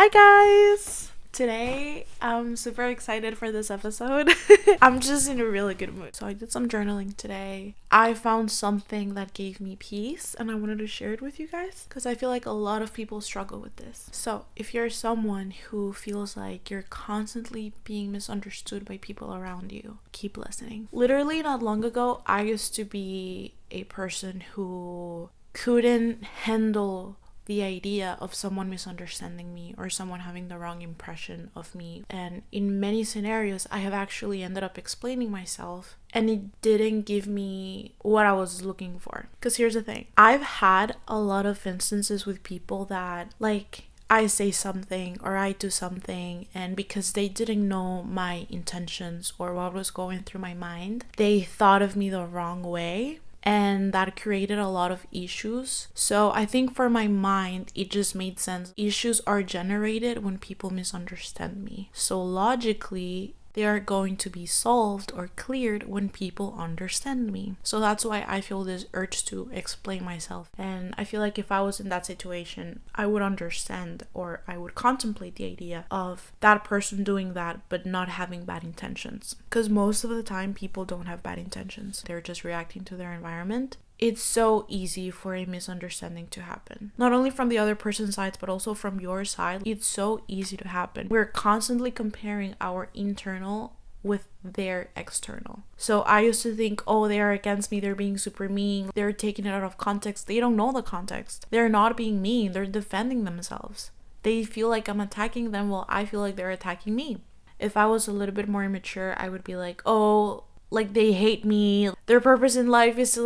Hi guys! Today I'm super excited for this episode. I'm just in a really good mood. So I did some journaling today. I found something that gave me peace and I wanted to share it with you guys because I feel like a lot of people struggle with this. So if you're someone who feels like you're constantly being misunderstood by people around you, keep listening. Literally not long ago, I used to be a person who couldn't handle the idea of someone misunderstanding me or someone having the wrong impression of me. And in many scenarios, I have actually ended up explaining myself and it didn't give me what I was looking for. Because here's the thing. I've had a lot of instances with people that I say something or I do something, and because they didn't know my intentions or what was going through my mind, they thought of me the wrong way. And that created a lot of issues. So I think for my mind, it just made sense. Issues are generated when people misunderstand me. So logically, they are going to be solved or cleared when people understand me. So that's why I feel this urge to explain myself. And I feel like if I was in that situation, I would understand or I would contemplate the idea of that person doing that but not having bad intentions. Because most of the time, people don't have bad intentions. They're just reacting to their environment. It's so easy for a misunderstanding to happen. Not only from the other person's side, but also from your side. It's so easy to happen. We're constantly comparing our internal with their external. So I used to think, oh, they are against me. They're being super mean. They're taking it out of context. They don't know the context. They're not being mean. They're defending themselves. They feel like I'm attacking them while I feel like they're attacking me. If I was a little bit more immature, I would be like, oh, they hate me. Their purpose in life is to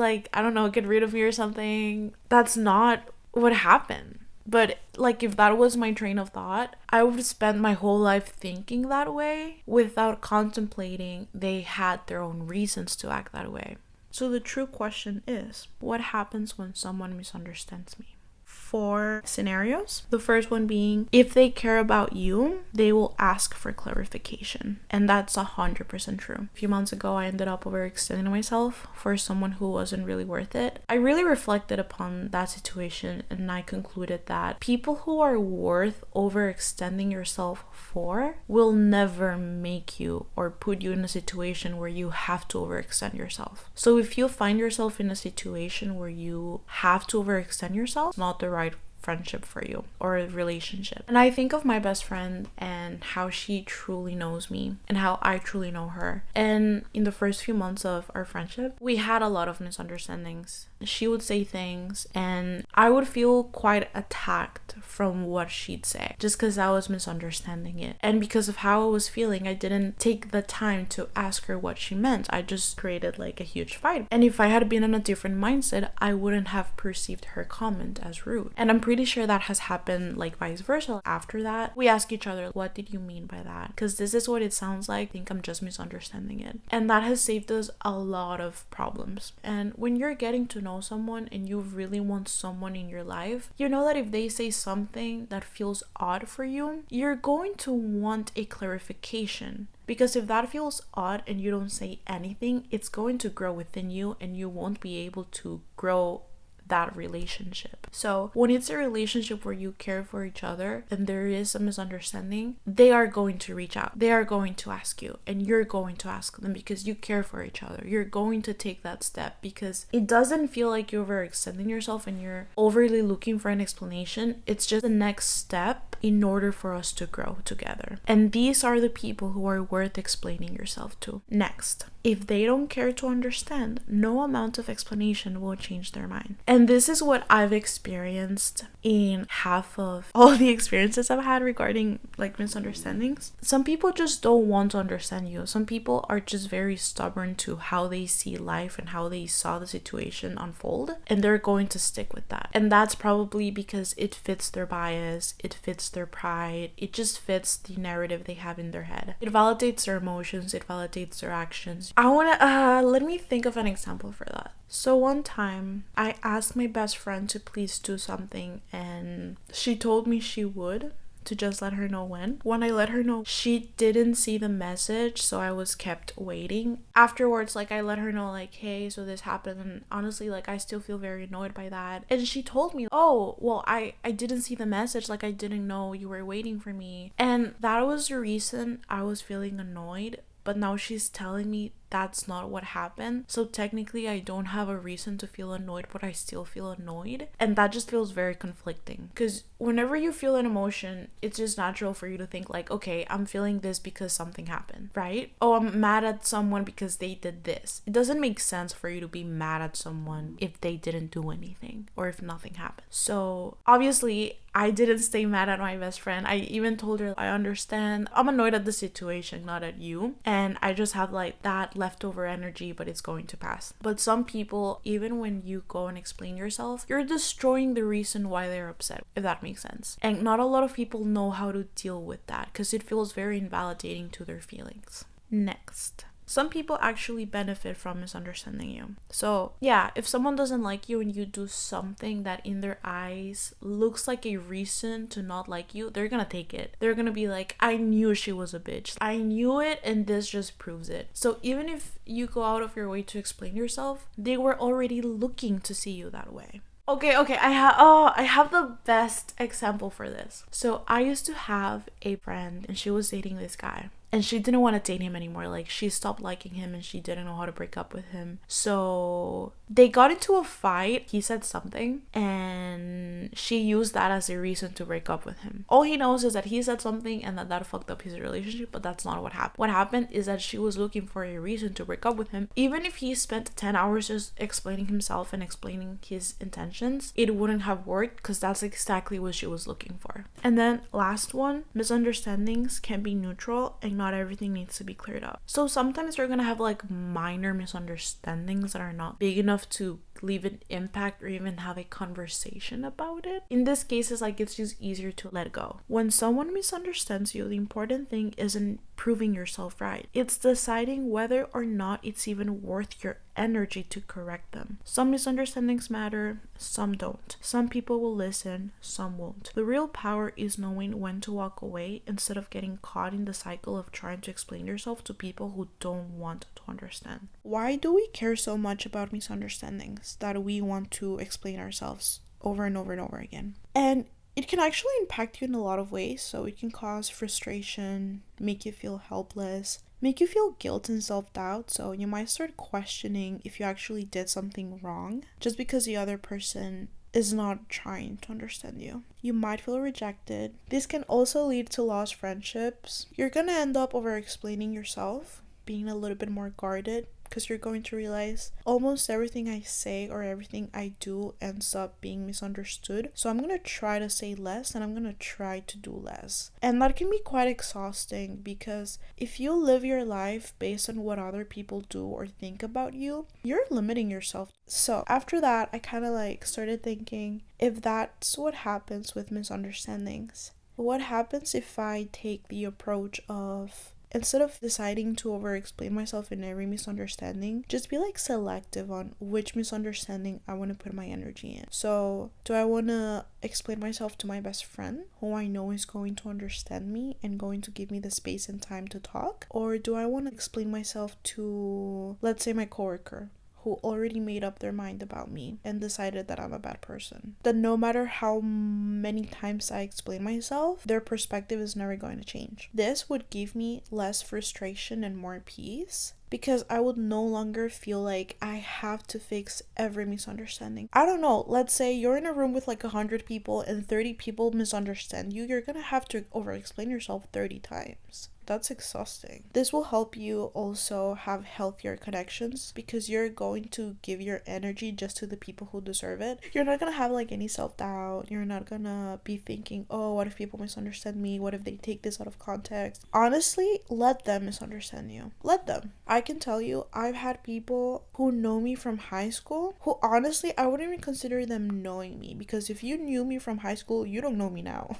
get rid of me or something. That's not what happened. But if that was my train of thought, I would spend my whole life thinking that way without contemplating they had their own reasons to act that way. So the true question is, what happens when someone misunderstands me? 4 scenarios. The first one being, if they care about you, they will ask for clarification. And that's 100% true. A few months ago, I ended up overextending myself for someone who wasn't really worth it. I really reflected upon that situation and I concluded that people who are worth overextending yourself for will never make you or put you in a situation where you have to overextend yourself. So if you find yourself in a situation where you have to overextend yourself, it's not the right friendship for you or a relationship. And I think of my best friend and how she truly knows me and how I truly know her. And in the first few months of our friendship, we had a lot of misunderstandings. She would say things and I would feel quite attacked from what she'd say just because I was misunderstanding it. And because of how I was feeling, I didn't take the time to ask her what she meant. I just created a huge fight. And if I had been in a different mindset, I wouldn't have perceived her comment as rude. And I'm pretty sure that has happened vice versa. After that, we ask each other, what did you mean by that? Because this is what it sounds like. I think I'm just misunderstanding it. And that has saved us a lot of problems. And when you're getting to know someone and you really want someone in your life, you know that if they say something that feels odd for you, you're going to want a clarification. Because if that feels odd and you don't say anything, it's going to grow within you and you won't be able to grow that relationship. So when it's a relationship where you care for each other and there is a misunderstanding, they are going to reach out. They are going to ask you and you're going to ask them because you care for each other. You're going to take that step because it doesn't feel like you're overextending yourself and you're overly looking for an explanation. It's just the next step in order for us to grow together. And these are the people who are worth explaining yourself to. Next, if they don't care to understand, no amount of explanation will change their mind. And this is what I've experienced in half of all the experiences I've had regarding misunderstandings. Some people just don't want to understand you. Some people are just very stubborn to how they see life and how they saw the situation unfold, and they're going to stick with that. And that's probably because it fits their bias, it fits their pride, it just fits the narrative they have in their head. It validates their emotions, it validates their actions. Let me think of an example for that. So one time I asked my best friend to please do something and she told me she would to just let her know when. When I let her know, she didn't see the message, so I was kept waiting. Afterwards, like, I let her know, like, hey, so this happened, and honestly, like, I still feel very annoyed by that. And she told me, oh, well, I didn't see the message, like, I didn't know you were waiting for me. And that was the reason I was feeling annoyed. But now she's telling me that's not what happened. So technically I don't have a reason to feel annoyed, but I still feel annoyed. And that just feels very conflicting. Because whenever you feel an emotion, it's just natural for you to think like, okay, I'm feeling this because something happened, right? Oh, I'm mad at someone because they did this. It doesn't make sense for you to be mad at someone if they didn't do anything or if nothing happened. So obviously I didn't stay mad at my best friend. I even told her, I understand. I'm annoyed at the situation, not at you. And I just have like that leftover energy, but it's going to pass. But some people, even when you go and explain yourself, you're destroying the reason why they're upset, if that makes sense. And not a lot of people know how to deal with that because it feels very invalidating to their feelings. Next. Some people actually benefit from misunderstanding you. So yeah, if someone doesn't like you and you do something that in their eyes looks like a reason to not like you, they're gonna take it. They're gonna be like, I knew she was a bitch. I knew it and this just proves it. So even if you go out of your way to explain yourself, they were already looking to see you that way. Okay, I have the best example for this. So I used to have a friend and she was dating this guy. And she didn't want to date him anymore. Like, she stopped liking him and she didn't know how to break up with him. So they got into a fight. He said something and she used that as a reason to break up with him. All he knows is that he said something and that fucked up his relationship, but that's not what happened. What happened is that she was looking for a reason to break up with him. Even if he spent 10 hours just explaining himself and explaining his intentions, it wouldn't have worked because that's exactly what she was looking for. And then last one, misunderstandings can be neutral and not everything needs to be cleared up. So sometimes we're gonna have like minor misunderstandings that are not big enough to leave an impact or even have a conversation about it. In this case, it's like it's just easier to let go. When someone misunderstands you, the important thing isn't proving yourself right. It's deciding whether or not it's even worth your energy to correct them. Some misunderstandings matter, some don't. Some people will listen, some won't. The real power is knowing when to walk away instead of getting caught in the cycle of trying to explain yourself to people who don't want to understand. Why do we care so much about misunderstandings that we want to explain ourselves over and over and over again? And it can actually impact you in a lot of ways. So it can cause frustration, make you feel helpless, make you feel guilt and self-doubt. So you might start questioning if you actually did something wrong just because the other person is not trying to understand you. You might feel rejected. This can also lead to lost friendships. You're gonna end up over-explaining yourself, being a little bit more guarded, because you're going to realize almost everything I say or everything I do ends up being misunderstood. So I'm going to try to say less and I'm going to try to do less. And that can be quite exhausting because if you live your life based on what other people do or think about you, you're limiting yourself. So after that, I kind of like started thinking, if that's what happens with misunderstandings, what happens if I take the approach of, instead of deciding to over-explain myself in every misunderstanding, just be like selective on which misunderstanding I want to put my energy in. So do I want to explain myself to my best friend who I know is going to understand me and going to give me the space and time to talk? Or do I want to explain myself to, let's say, my coworker who already made up their mind about me and decided that I'm a bad person? That no matter how many times I explain myself, their perspective is never going to change. This would give me less frustration and more peace because I would no longer feel like I have to fix every misunderstanding. I don't know, let's say you're in a room with like 100 people and 30 people misunderstand you. You're gonna have to over-explain yourself 30 times. That's exhausting. This will help you also have healthier connections because you're going to give your energy just to the people who deserve it. You're not gonna have like any self-doubt. You're not gonna be thinking, oh, what if people misunderstand me? What if they take this out of context? Honestly, let them misunderstand you. Let them. I can tell you, I've had people who know me from high school who honestly, I wouldn't even consider them knowing me, because if you knew me from high school, you don't know me now.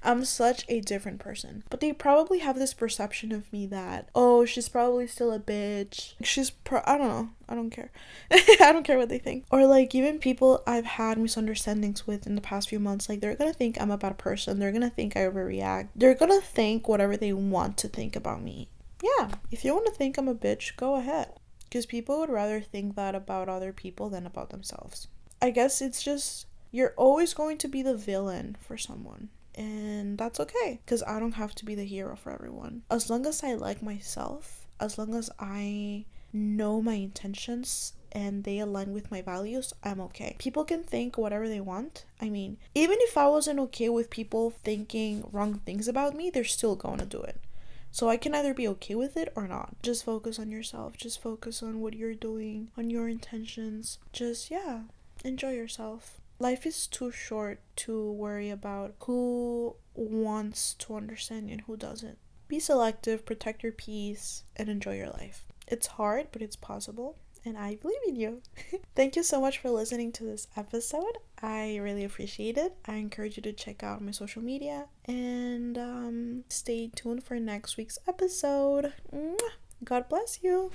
I'm such a different person. But they probably have this perception of me that, oh, she's probably still a bitch. I don't know. I don't care. I don't care what they think. Or like even people I've had misunderstandings with in the past few months, like they're gonna think I'm a bad person. They're gonna think I overreact. They're gonna think whatever they want to think about me. Yeah, if you want to think I'm a bitch, go ahead. Because people would rather think that about other people than about themselves. I guess it's just, you're always going to be the villain for someone. And that's okay. Because I don't have to be the hero for everyone. As long as I like myself, as long as I know my intentions and they align with my values, I'm okay. People can think whatever they want. I mean, even if I wasn't okay with people thinking wrong things about me, they're still going to do it. So I can either be okay with it or not. Just focus on yourself. Just focus on what you're doing, on your intentions. Just, yeah, enjoy yourself. Life is too short to worry about who wants to understand you and who doesn't. Be selective, protect your peace, and enjoy your life. It's hard, but it's possible. And I believe in you. Thank you so much for listening to this episode. I really appreciate it. I encourage you to check out my social media and stay tuned for next week's episode. God bless you.